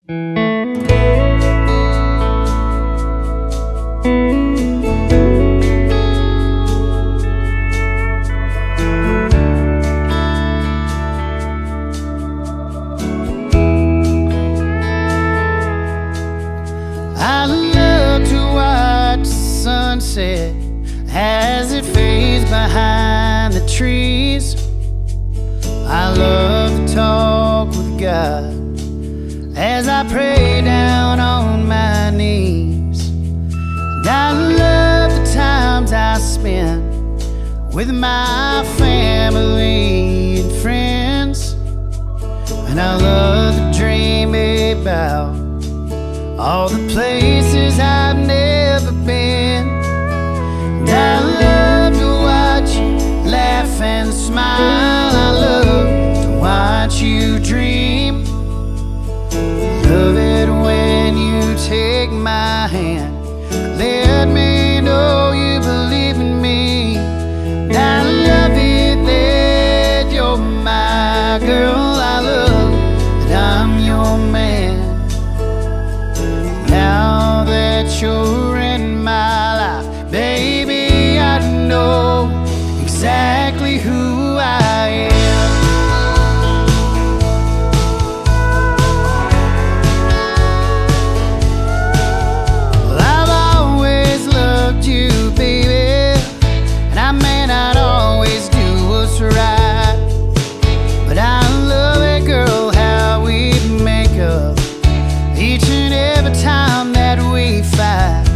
I love to watch the sunset as it fades behind the trees. I love to talk with God as I pray down on my knees. And I love the times I spend with my family and friends. And I love to dream about all the places I've never been. And I love to watch you laugh and smile. I love to watch you dream. Love it when you take my hand. Let me know you believe in me. And I love it that you're my girl. I love that I'm your man. Now that you're in my life, baby, I know exactly who I am. Well, I've always loved you, baby, and I may not always do what's right, but I love it, girl, how we make up each and every time that we fight.